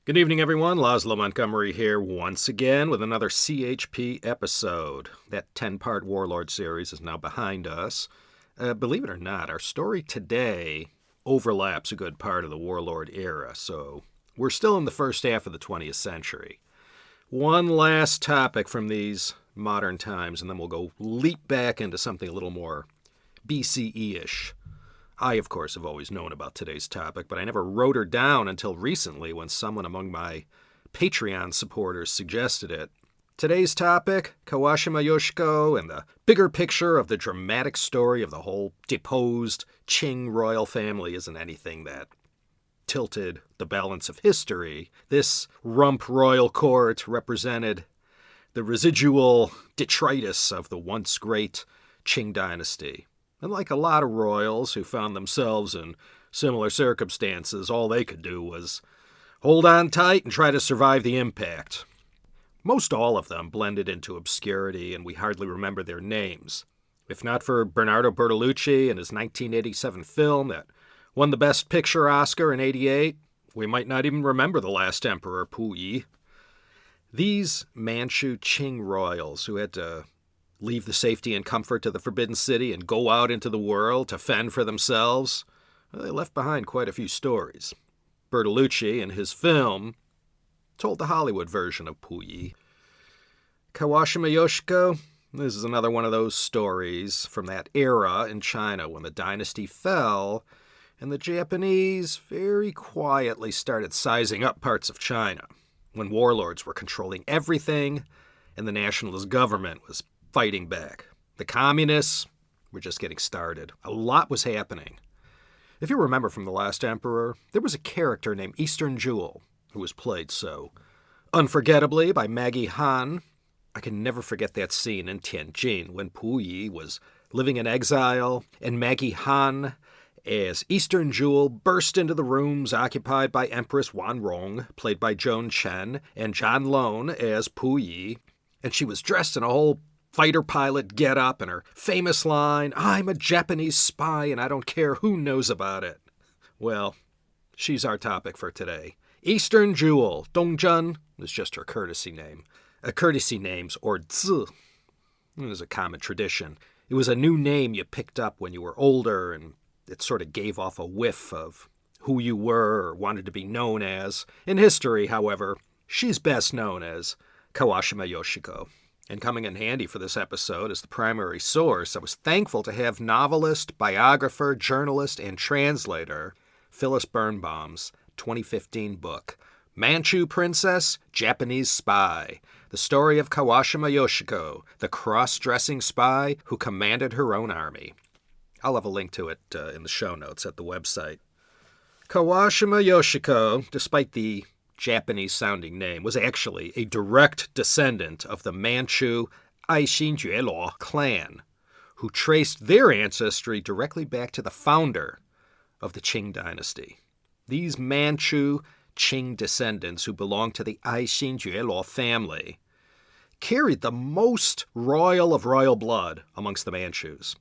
Good evening, everyone. Laszlo Montgomery here once again with another CHP episode. That 10-part Warlord series is now behind us. Believe it or not, our story today overlaps a good part of the Warlord era, so we're still in the first half of the 20th century. One last topic from these modern times, and then we'll go leap back into something a little more BCE-ish. I, of course, have always known about today's topic, but I never wrote her down until recently when someone among my Patreon supporters suggested it. Today's topic, Kawashima Yoshiko and the bigger picture of the dramatic story of the whole deposed Qing royal family isn't anything that tilted the balance of history. This rump royal court represented the residual detritus of the once great Qing Dynasty. And like a lot of royals who found themselves in similar circumstances, all they could do was hold on tight and try to survive the impact. Most all of them blended into obscurity, and we hardly remember their names. If not for Bernardo Bertolucci and his 1987 film that won the Best Picture Oscar in '88, we might not even remember the last emperor, Puyi. These Manchu Qing royals who had to leave the safety and comfort of the Forbidden City and go out into the world to fend for themselves, well, they left behind quite a few stories. Bertolucci, in his film, told the Hollywood version of Puyi. Kawashima Yoshiko, this is another one of those stories from that era in China when the dynasty fell and the Japanese very quietly started sizing up parts of China, when warlords were controlling everything and the nationalist government was fighting back. The communists were just getting started. A lot was happening. If you remember from The Last Emperor, there was a character named Eastern Jewel who was played so unforgettably by Maggie Han. I can never forget that scene in Tianjin when Puyi was living in exile and Maggie Han as Eastern Jewel burst into the rooms occupied by Empress Wanrong, played by Joan Chen, and John Lone as Puyi, and she was dressed in a whole fighter pilot get-up and her famous line, "I'm a Japanese spy and I don't care who knows about it." Well, she's our topic for today. Eastern Jewel, Dongjun, is just her courtesy name. Courtesy names, or zi, is a common tradition. It was a new name you picked up when you were older, and it sort of gave off a whiff of who you were or wanted to be known as. In history, however, she's best known as Kawashima Yoshiko. And coming in handy for this episode as the primary source, I was thankful to have novelist, biographer, journalist, and translator Phyllis Birnbaum's 2015 book, Manchu Princess, Japanese Spy, the story of Kawashima Yoshiko, the cross-dressing spy who commanded her own army. I'll have a link to it in the show notes at the website. Kawashima Yoshiko, despite the Japanese-sounding name, was actually a direct descendant of the Manchu Aishinjuelo clan, who traced their ancestry directly back to the founder of the Qing Dynasty. These Manchu Qing descendants who belonged to the Aishinjuelo family carried the most royal of royal blood amongst the Manchus.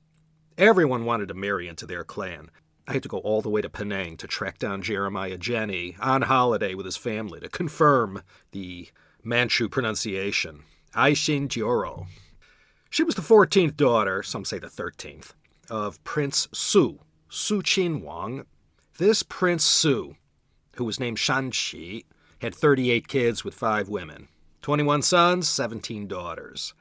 Everyone wanted to marry into their clan. I had to go all the way to Penang to track down Jeremiah Jenny on holiday with his family to confirm the Manchu pronunciation. Aishin Jioro. She was the 14th daughter, some say the 13th, of Prince Su Qinwang. This Prince Su, who was named Shanxi, had 38 kids with 5 women, 21 sons, 17 daughters.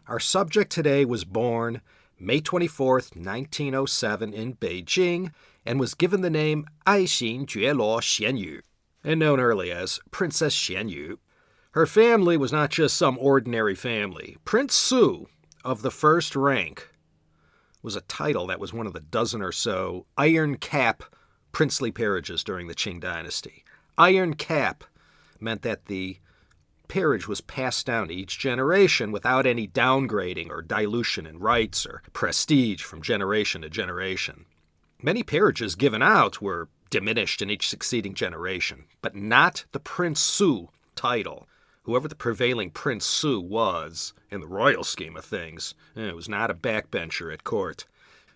Our subject today was born May 24th, 1907 in Beijing, and was given the name Aishin Juelo Xianyu, and known early as Princess Xianyu. Her family was not just some ordinary family. Prince Su, of the first rank, was a title that was one of the dozen or so Iron Cap princely peerages during the Qing Dynasty. Iron Cap meant that the peerage was passed down to each generation without any downgrading or dilution in rights or prestige from generation to generation. Many peerages given out were diminished in each succeeding generation, but not the Prince Su title. Whoever the prevailing Prince Su was, in the royal scheme of things, it was not a backbencher at court.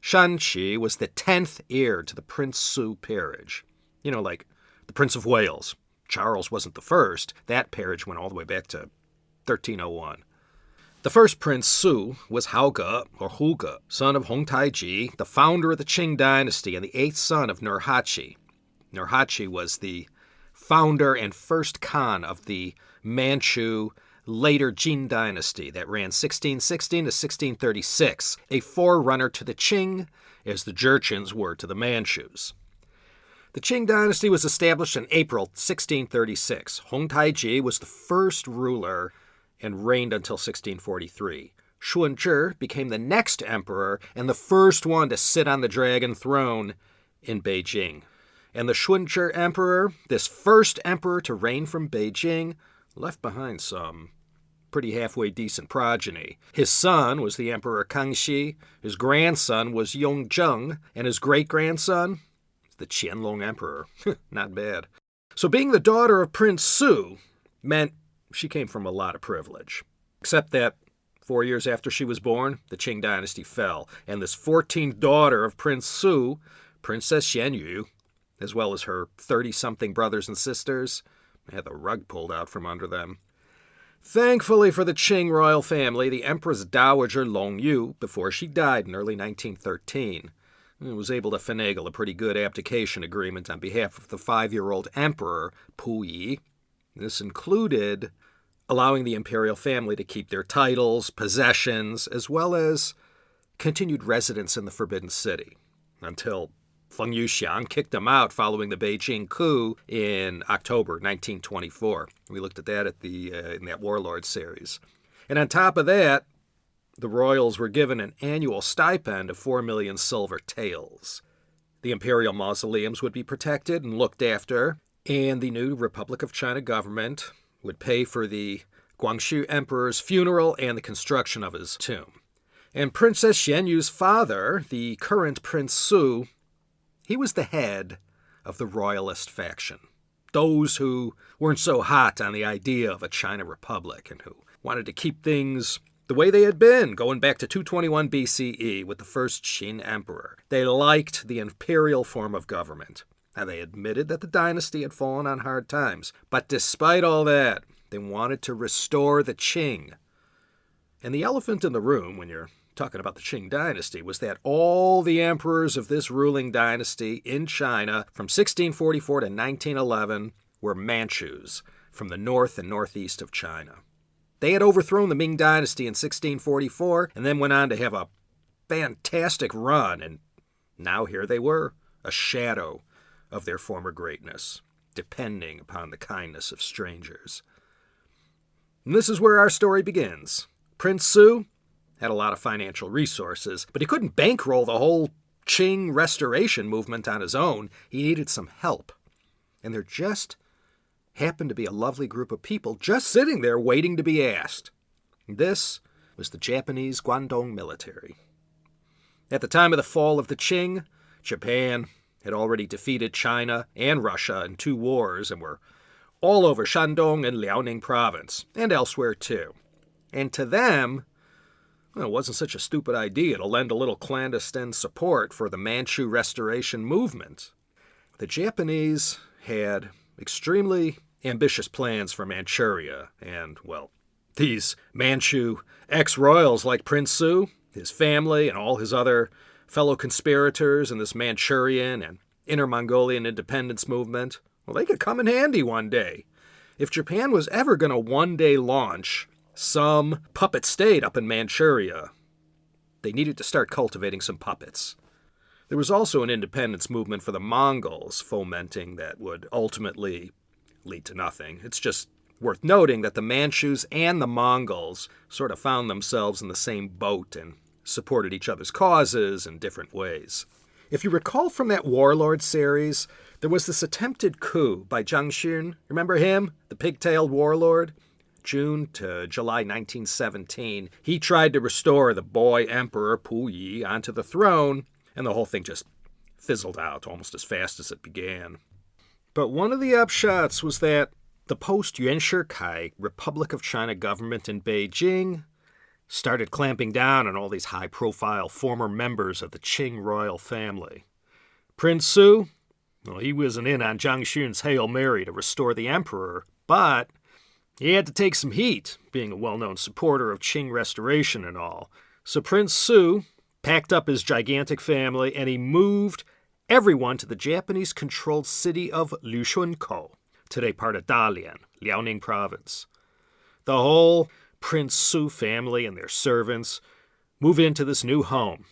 Shanxi was the 10th heir to the Prince Su peerage. You know, like the Prince of Wales, Charles wasn't the first. That peerage went all the way back to 1301. The first Prince Su was Hauge, or Huge, son of Hong Taiji, the founder of the Qing Dynasty and the eighth son of Nurhaci. Nurhaci was the founder and first Khan of the Manchu, later Qing Dynasty that ran 1616 to 1636, a forerunner to the Qing, as the Jurchens were to the Manchus. The Qing Dynasty was established in April 1636. Hong Taiji was the first ruler and reigned until 1643. Shunzhi became the next emperor and the first one to sit on the dragon throne in Beijing. And the Shunzhi emperor, this first emperor to reign from Beijing, left behind some pretty halfway decent progeny. His son was the Emperor Kangxi, his grandson was Yongzheng, and his great-grandson, the Qianlong Emperor. Not bad. So being the daughter of Prince Su meant she came from a lot of privilege. Except that 4 years after she was born, the Qing Dynasty fell, and this 14th daughter of Prince Su, Princess Xianyu, as well as her 30-something brothers and sisters, had the rug pulled out from under them. Thankfully for the Qing royal family, the Empress Dowager Longyu, before she died in early 1913, was able to finagle a pretty good abdication agreement on behalf of the 5-year-old emperor, Puyi. This included allowing the imperial family to keep their titles, possessions, as well as continued residence in the Forbidden City, until Feng Yuxiang kicked them out following the Beijing coup in October 1924. We looked at that in that Warlords series. And on top of that, the royals were given an annual stipend of 4 million silver taels. The imperial mausoleums would be protected and looked after, and the new Republic of China government would pay for the Guangxu Emperor's funeral and the construction of his tomb. And Princess Xianyu's father, the current Prince Su, he was the head of the royalist faction, those who weren't so hot on the idea of a China Republic and who wanted to keep things the way they had been, going back to 221 BCE with the first Qin emperor. They liked the imperial form of government. Now, they admitted that the dynasty had fallen on hard times, but despite all that, they wanted to restore the Qing. And the elephant in the room, when you're talking about the Qing dynasty, was that all the emperors of this ruling dynasty in China from 1644 to 1911 were Manchus from the north and northeast of China. They had overthrown the Ming Dynasty in 1644 and then went on to have a fantastic run, and now here they were, a shadow of their former greatness, depending upon the kindness of strangers. And this is where our story begins. Prince Su had a lot of financial resources, but he couldn't bankroll the whole Qing restoration movement on his own. He needed some help. And there just happened to be a lovely group of people just sitting there waiting to be asked. This was the Japanese Guangdong military. At the time of the fall of the Qing, Japan had already defeated China and Russia in 2 wars and were all over Shandong and Liaoning province, and elsewhere too. And to them, it wasn't such a stupid idea to lend a little clandestine support for the Manchu restoration movement. The Japanese had extremely ambitious plans for Manchuria, and, well, these Manchu ex-royals like Prince Su, his family, and all his other fellow conspirators in this Manchurian and Inner Mongolian independence movement, well, they could come in handy one day. If Japan was ever going to one day launch some puppet state up in Manchuria, they needed to start cultivating some puppets. There was also an independence movement for the Mongols fomenting that would ultimately lead to nothing. It's just worth noting that the Manchus and the Mongols sort of found themselves in the same boat and supported each other's causes in different ways. If you recall from that Warlords series, there was this attempted coup by Zhang Xun. Remember him? The pigtailed warlord? June to July 1917. He tried to restore the boy emperor Puyi onto the throne, and the whole thing just fizzled out almost as fast as it began. But one of the upshots was that the post-Yuan Shikai Republic of China government in Beijing started clamping down on all these high-profile former members of the Qing royal family. Prince Su, Well, he wasn't in on Jiang Xun's Hail Mary to restore the emperor, but he had to take some heat, being a well-known supporter of Qing restoration and all. So Prince Su packed up his gigantic family and he moved everyone to the Japanese-controlled city of Liushunkou, today part of Dalian, Liaoning province. The whole Prince Su family and their servants move into this new home.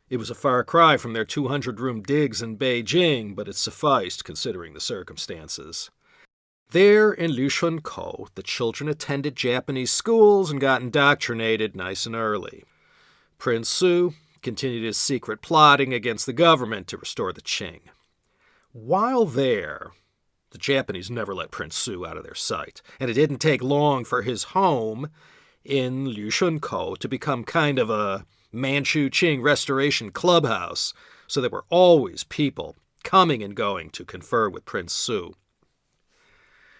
It was a far cry from their 200-room digs in Beijing, but it sufficed considering the circumstances. There in Liushunkou, the children attended Japanese schools and got indoctrinated nice and early. Prince Su continued his secret plotting against the government to restore the Qing. While there, the Japanese never let Prince Su out of their sight, and it didn't take long for his home in Liushunkou to become kind of a Manchu Qing restoration clubhouse, so there were always people coming and going to confer with Prince Su.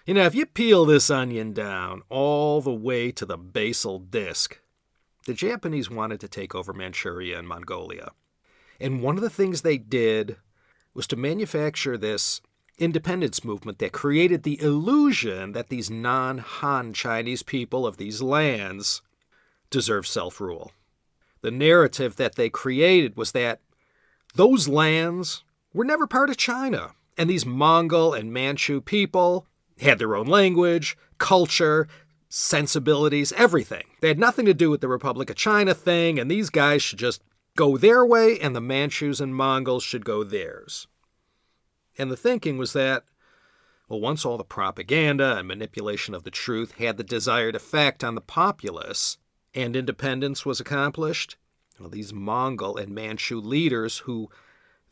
You know, if you peel this onion down all the way to the basal disc, the Japanese wanted to take over Manchuria and Mongolia. And one of the things they did was to manufacture this independence movement that created the illusion that these non-Han Chinese people of these lands deserve self-rule. The narrative that they created was that those lands were never part of China, and these Mongol and Manchu people had their own language, culture, sensibilities, everything. They had nothing to do with the Republic of China thing, and these guys should just go their way, and the Manchus and Mongols should go theirs. And the thinking was that, well, once all the propaganda and manipulation of the truth had the desired effect on the populace, and independence was accomplished, well, these Mongol and Manchu leaders who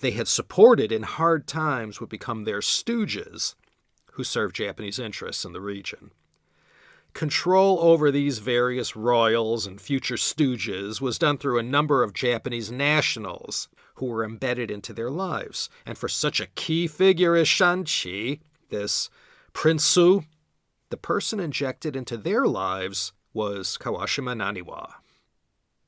they had supported in hard times would become their stooges who served Japanese interests in the region. Control over these various royals and future stooges was done through a number of Japanese nationals who were embedded into their lives. And for such a key figure as Shanqi, this Prince Su, the person injected into their lives was Kawashima Naniwa.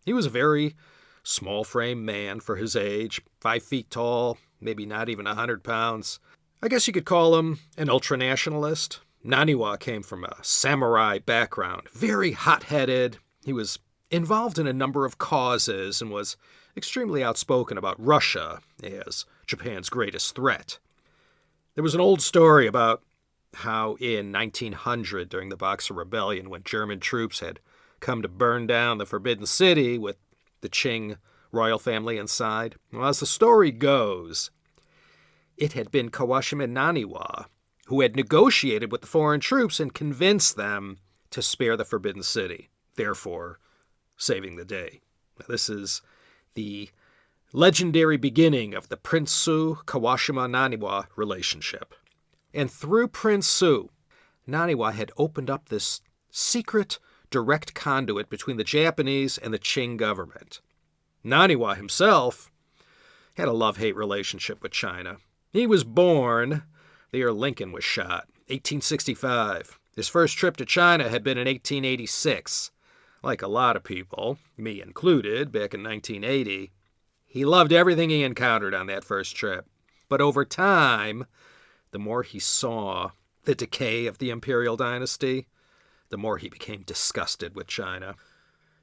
He was a very small-frame man for his age, 5 feet tall, maybe not even 100 pounds. I guess you could call him an ultranationalist. Naniwa came from a samurai background, very hot-headed. He was involved in a number of causes and was extremely outspoken about Russia as Japan's greatest threat. There was an old story about how in 1900, during the Boxer Rebellion, when German troops had come to burn down the Forbidden City with the Qing royal family inside, well, as the story goes, it had been Kawashima Naniwa who had negotiated with the foreign troops and convinced them to spare the Forbidden City, therefore saving the day. Now, this is the legendary beginning of the Prince Su-Kawashima Naniwa relationship. And through Prince Su, Naniwa had opened up this secret, direct conduit between the Japanese and the Qing government. Naniwa himself had a love-hate relationship with China. He was born the year Lincoln was shot, 1865. His first trip to China had been in 1886. Like a lot of people, me included, back in 1980, he loved everything he encountered on that first trip. But over time, the more he saw the decay of the imperial dynasty, the more he became disgusted with China.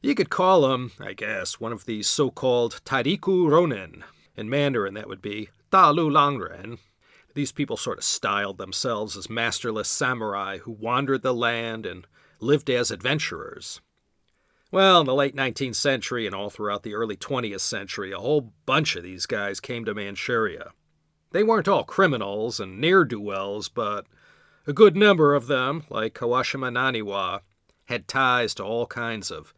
You could call him, I guess, one of these so-called Tairiku Ronin. In Mandarin, that would be Da Lu Langren. These people sort of styled themselves as masterless samurai who wandered the land and lived as adventurers. Well, in the late 19th century and all throughout the early 20th century, a whole bunch of these guys came to Manchuria. They weren't all criminals and ne'er-do-wells, but a good number of them, like Kawashima Naniwa, had ties to all kinds of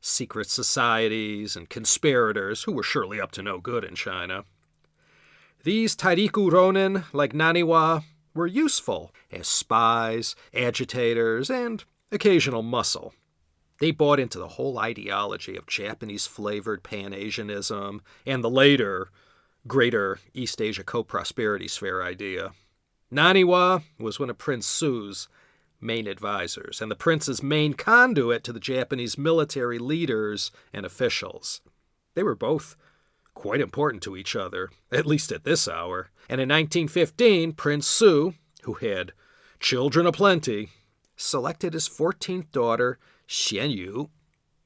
secret societies and conspirators who were surely up to no good in China. These Tairiku Ronin, like Naniwa, were useful as spies, agitators, and occasional muscle. They bought into the whole ideology of Japanese-flavored Pan-Asianism and the later Greater East Asia Co-Prosperity Sphere idea. Naniwa was one of Prince Su's main advisors and the prince's main conduit to the Japanese military leaders and officials. They were both quite important to each other, at least at this hour. And in 1915, Prince Su, who had children aplenty, selected his 14th daughter, Xianyu,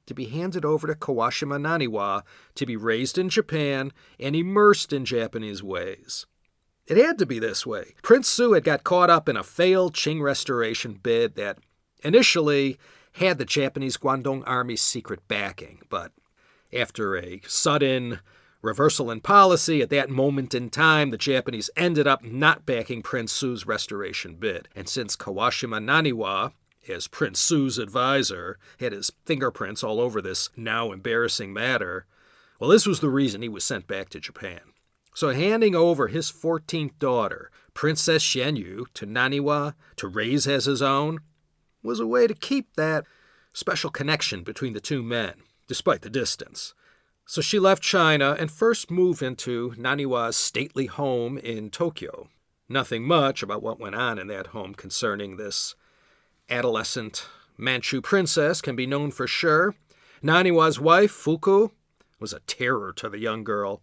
to be handed over to Kawashima Naniwa to be raised in Japan and immersed in Japanese ways. It had to be this way. Prince Su had got caught up in a failed Qing restoration bid that initially had the Japanese Guangdong Army's secret backing, but after a sudden reversal in policy at that moment in time, the Japanese ended up not backing Prince Su's restoration bid. And since Kawashima Naniwa, as Prince Su's advisor, had his fingerprints all over this now embarrassing matter, well, this was the reason he was sent back to Japan. So handing over his 14th daughter, Princess Xianyu, to Naniwa to raise as his own was a way to keep that special connection between the two men, despite the distance. So she left China and first moved into Naniwa's stately home in Tokyo. Nothing much about what went on in that home concerning this adolescent Manchu princess can be known for sure. Naniwa's wife, Fuku, was a terror to the young girl.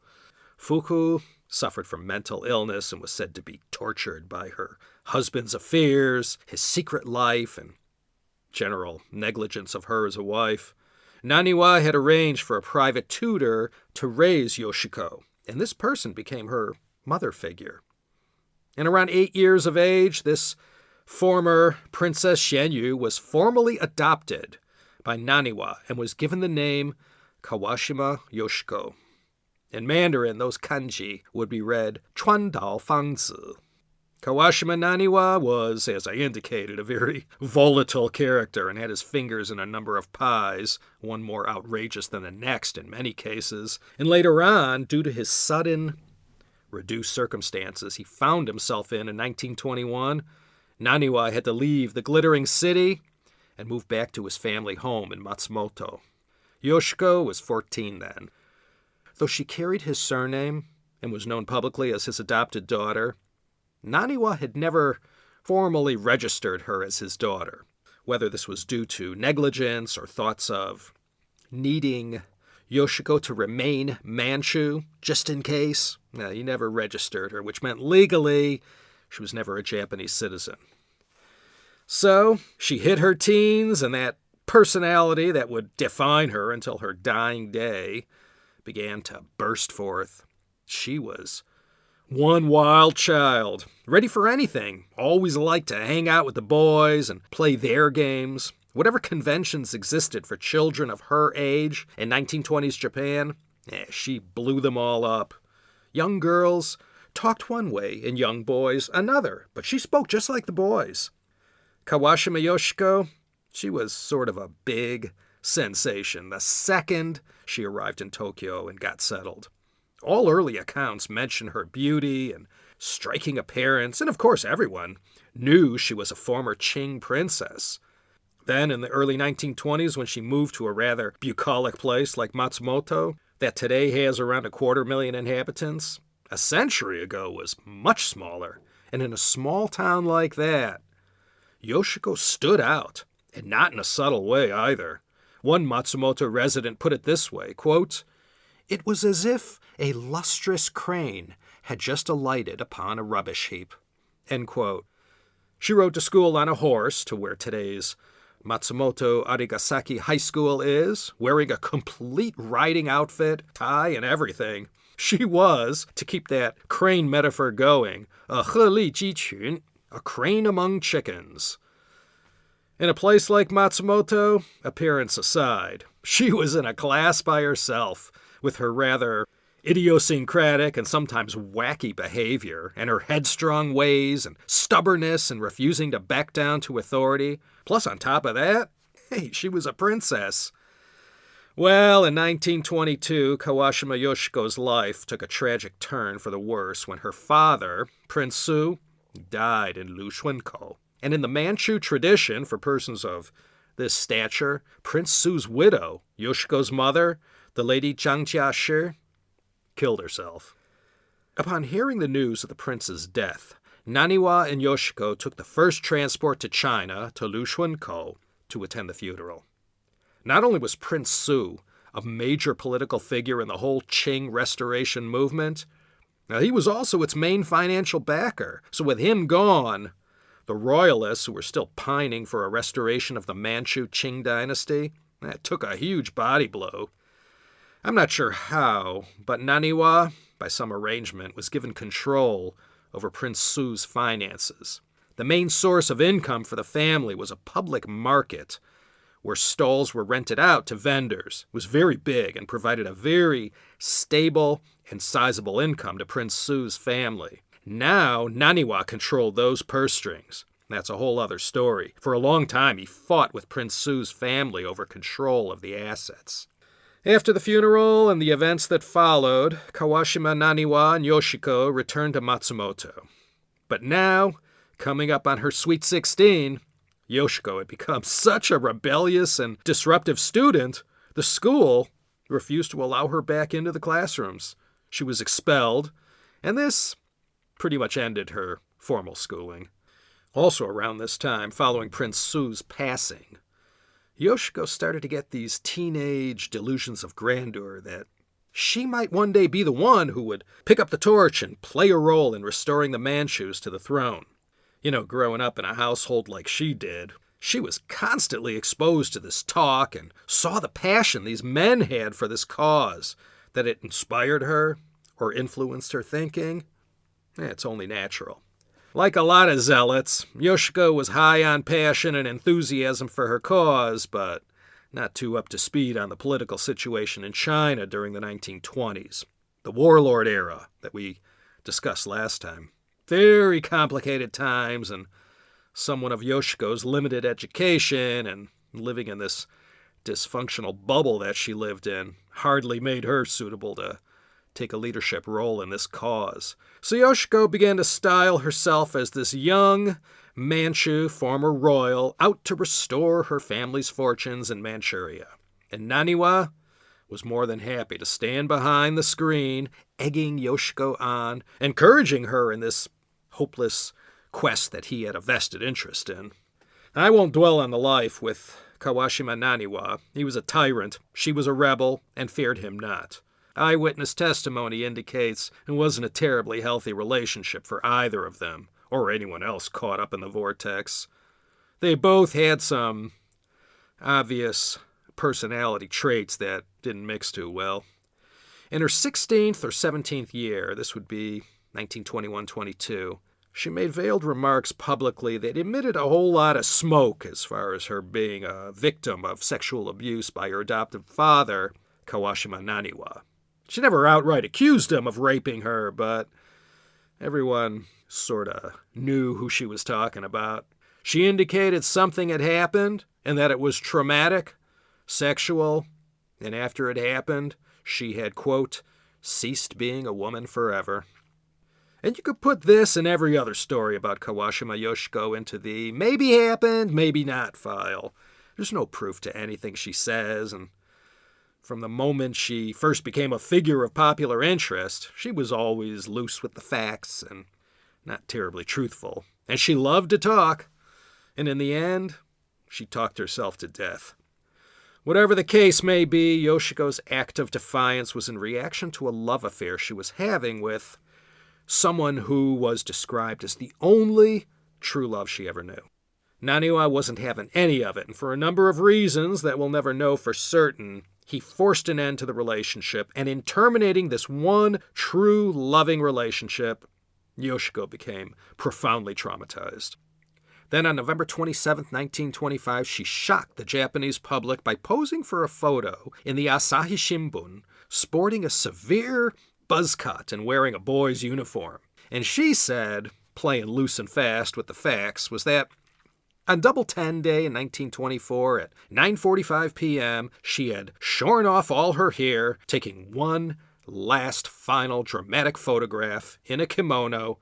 Fuku suffered from mental illness and was said to be tortured by her husband's affairs, his secret life, and general negligence of her as a wife. Naniwa had arranged for a private tutor to raise Yoshiko, and this person became her mother figure. And around 8 years of age, this former Princess Xianyu was formally adopted by Naniwa and was given the name Kawashima Yoshiko. In Mandarin, those kanji would be read Chuandao Fangzi. Kawashima Naniwa was, as I indicated, a very volatile character and had his fingers in a number of pies, one more outrageous than the next in many cases. And later on, due to his sudden, reduced circumstances he found himself in 1921, Naniwa had to leave the glittering city and move back to his family home in Matsumoto. Yoshiko was 14 then. Though she carried his surname and was known publicly as his adopted daughter, Naniwa had never formally registered her as his daughter, whether this was due to negligence or thoughts of needing Yoshiko to remain Manchu, just in case. He never registered her, which meant legally she was never a Japanese citizen. So she hit her teens, and that personality that would define her until her dying day began to burst forth. She was one wild child, ready for anything, always liked to hang out with the boys and play their games. Whatever conventions existed for children of her age in 1920s Japan, she blew them all up. Young girls talked one way and young boys another, but she spoke just like the boys. Kawashima Yoshiko, she was sort of a big sensation the second she arrived in Tokyo and got settled. All early accounts mention her beauty and striking appearance, and of course everyone knew she was a former Qing princess. Then in the early 1920s, when she moved to a rather bucolic place like Matsumoto, that today has around 250,000 inhabitants, a century ago was much smaller, and in a small town like that, Yoshiko stood out, and not in a subtle way either. One Matsumoto resident put it this way, quote, "It was as if a lustrous crane had just alighted upon a rubbish heap." End quote. She rode to school on a horse to where today's Matsumoto Arigasaki High School is, wearing a complete riding outfit, tie, and everything. She was, to keep that crane metaphor going, a he li ji qun, a crane among chickens. In a place like Matsumoto, appearance aside, she was in a class by herself, with her rather idiosyncratic and sometimes wacky behavior, and her headstrong ways and stubbornness and refusing to back down to authority. Plus, on top of that, she was a princess. Well, in 1922, Kawashima Yoshiko's life took a tragic turn for the worse when her father, Prince Su, died in Lushunkou. And in the Manchu tradition, for persons of this stature, Prince Su's widow, Yoshiko's mother, the lady Zhang Jiashi, killed herself. Upon hearing the news of the prince's death, Naniwa and Yoshiko took the first transport to China, to Lushunkou, to attend the funeral. Not only was Prince Su a major political figure in the whole Qing restoration movement. Now, he was also its main financial backer, so with him gone, the royalists, who were still pining for a restoration of the Manchu Qing Dynasty, that took a huge body blow. I'm not sure how, but Naniwa, by some arrangement, was given control over Prince Su's finances. The main source of income for the family was a public market where stalls were rented out to vendors. It was very big and provided a very stable and sizable income to Prince Su's family. Now, Naniwa controlled those purse strings. That's a whole other story. For a long time, he fought with Prince Su's family over control of the assets. After the funeral and the events that followed, Kawashima, Naniwa, and Yoshiko returned to Matsumoto. But now, coming up on her sweet 16, Yoshiko had become such a rebellious and disruptive student, the school refused to allow her back into the classrooms. She was expelled, and this pretty much ended her formal schooling. Also around this time, following Prince Su's passing, Yoshiko started to get these teenage delusions of grandeur that she might one day be the one who would pick up the torch and play a role in restoring the Manchus to the throne. You know, growing up in a household like she did, she was constantly exposed to this talk and saw the passion these men had for this cause, that it inspired her or influenced her thinking. It's only natural. Like a lot of zealots, Yoshiko was high on passion and enthusiasm for her cause, but not too up to speed on the political situation in China during the 1920s, the Warlord era that we discussed last time. Very complicated times, and someone of Yoshiko's limited education and living in this dysfunctional bubble that she lived in hardly made her suitable to take a leadership role in this cause. So Yoshiko began to style herself as this young Manchu former royal out to restore her family's fortunes in Manchuria. And Naniwa was more than happy to stand behind the screen, egging Yoshiko on, encouraging her in this hopeless quest that he had a vested interest in. I won't dwell on the life with Kawashima Naniwa. He was a tyrant, she was a rebel, and feared him not. Eyewitness testimony indicates it wasn't a terribly healthy relationship for either of them, or anyone else caught up in the vortex. They both had some obvious personality traits that didn't mix too well. In her 16th or 17th year, this would be 1921-22, she made veiled remarks publicly that emitted a whole lot of smoke as far as her being a victim of sexual abuse by her adoptive father, Kawashima Naniwa. She never outright accused him of raping her, but everyone sort of knew who she was talking about. She indicated something had happened and that it was traumatic, sexual, and after it happened, she had, quote, ceased being a woman forever. And you could put this and every other story about Kawashima Yoshiko into the maybe happened, maybe not file. There's no proof to anything she says, and from the moment she first became a figure of popular interest, she was always loose with the facts and not terribly truthful. And she loved to talk, and in the end, she talked herself to death. Whatever the case may be, Yoshiko's act of defiance was in reaction to a love affair she was having with someone who was described as the only true love she ever knew. Naniwa wasn't having any of it, and for a number of reasons that we'll never know for certain, he forced an end to the relationship, and in terminating this one true loving relationship, Yoshiko became profoundly traumatized. Then on November 27, 1925, she shocked the Japanese public by posing for a photo in the Asahi Shimbun, sporting a severe buzz cut and wearing a boy's uniform. And she said, playing loose and fast with the facts, was that on Double 10 Day in 1924 at 9:45 p.m., she had shorn off all her hair, taking one last final dramatic photograph in a kimono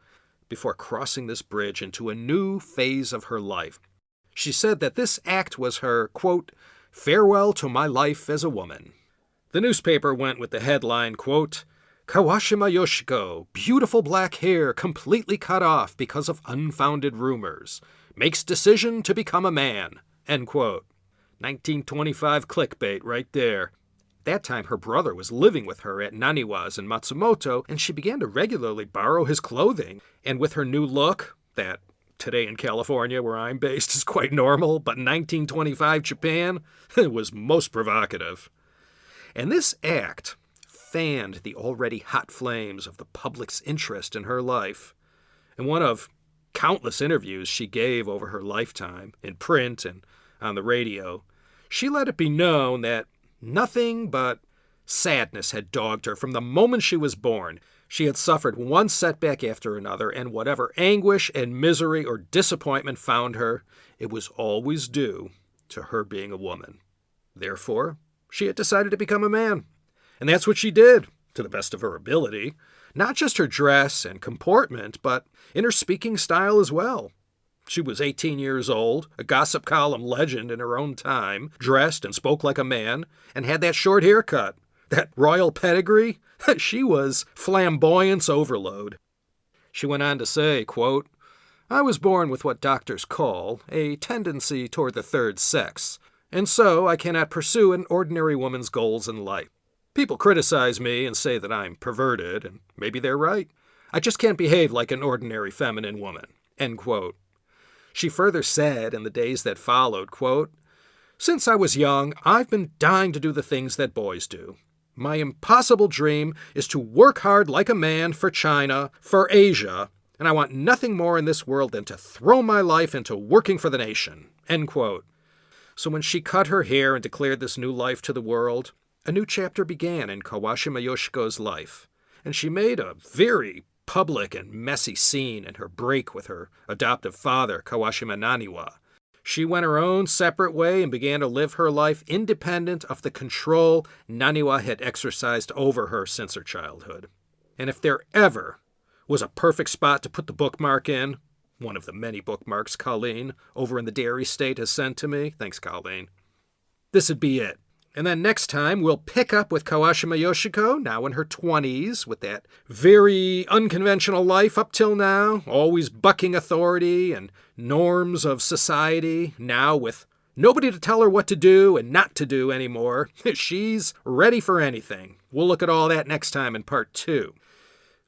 before crossing this bridge into a new phase of her life. She said that this act was her, quote, farewell to my life as a woman. The newspaper went with the headline, quote, Kawashima Yoshiko, beautiful black hair completely cut off because of unfounded rumors. Makes decision to become a man, end quote. 1925 clickbait right there. That time her brother was living with her at Naniwa's in Matsumoto, and she began to regularly borrow his clothing. And with her new look, that today in California, where I'm based, is quite normal, but in 1925 Japan, it was most provocative. And this act fanned the already hot flames of the public's interest in her life. In one of countless interviews she gave over her lifetime, in print and on the radio, she let it be known that nothing but sadness had dogged her from the moment she was born. She had suffered one setback after another, and whatever anguish and misery or disappointment found her, it was always due to her being a woman. Therefore, she had decided to become a man. And that's what she did, to the best of her ability. Not just her dress and comportment, but in her speaking style as well. She was 18 years old, a gossip column legend in her own time, dressed and spoke like a man, and had that short haircut, that royal pedigree. She was flamboyance overload. She went on to say, quote, "I was born with what doctors call a tendency toward the third sex, and so I cannot pursue an ordinary woman's goals in life. People criticize me and say that I'm perverted, and maybe they're right. I just can't behave like an ordinary feminine woman." End quote. She further said in the days that followed, quote, "Since I was young, I've been dying to do the things that boys do. My impossible dream is to work hard like a man for China, for Asia, and I want nothing more in this world than to throw my life into working for the nation." End quote. So when she cut her hair and declared this new life to the world, a new chapter began in Kawashima Yoshiko's life, and she made a very public and messy scene in her break with her adoptive father, Kawashima Naniwa. She went her own separate way and began to live her life independent of the control Naniwa had exercised over her since her childhood. And if there ever was a perfect spot to put the bookmark in, one of the many bookmarks Colleen over in the Dairy State has sent to me, thanks Colleen, this would be it. And then next time, we'll pick up with Kawashima Yoshiko, now in her 20s, with that very unconventional life up till now, always bucking authority and norms of society, now with nobody to tell her what to do and not to do anymore. She's ready for anything. We'll look at all that next time in part 2.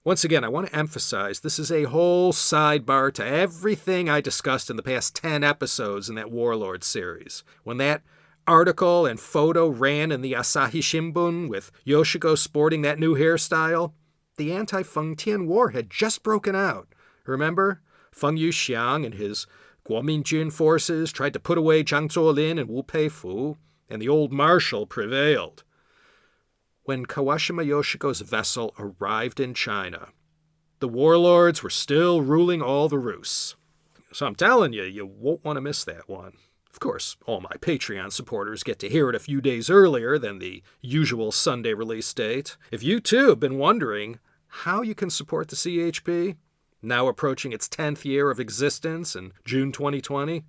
Once again, I want to emphasize this is a whole sidebar to everything I discussed in the past 10 episodes in that Warlords series. When that article and photo ran in the Asahi Shimbun with Yoshiko sporting that new hairstyle, the anti-Feng Tian War had just broken out. Remember? Feng Yuxiang and his Kuominjun forces tried to put away Zhang Zuolin and Wu Peifu, and the old marshal prevailed. When Kawashima Yoshiko's vessel arrived in China, the warlords were still ruling all the roosts. So I'm telling you, you won't want to miss that one. Of course, all my Patreon supporters get to hear it a few days earlier than the usual Sunday release date. If you too have been wondering how you can support the CHP, now approaching its 10th year of existence in June 2020,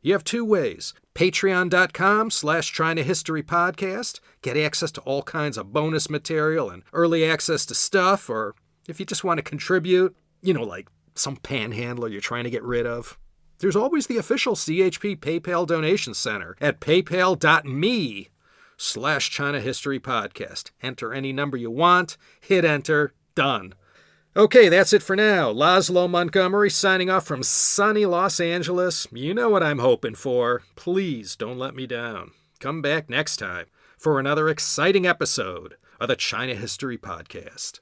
you have two ways. Patreon.com/ChinaHistoryPodcast. Get access to all kinds of bonus material and early access to stuff, or if you just want to contribute, like some panhandler you're trying to get rid of, there's always the official CHP PayPal donation center at paypal.me/ChinaHistoryPodcast. Enter any number you want, hit enter, done. Okay, that's it for now. Laszlo Montgomery signing off from sunny Los Angeles. You know what I'm hoping for. Please don't let me down. Come back next time for another exciting episode of the China History Podcast.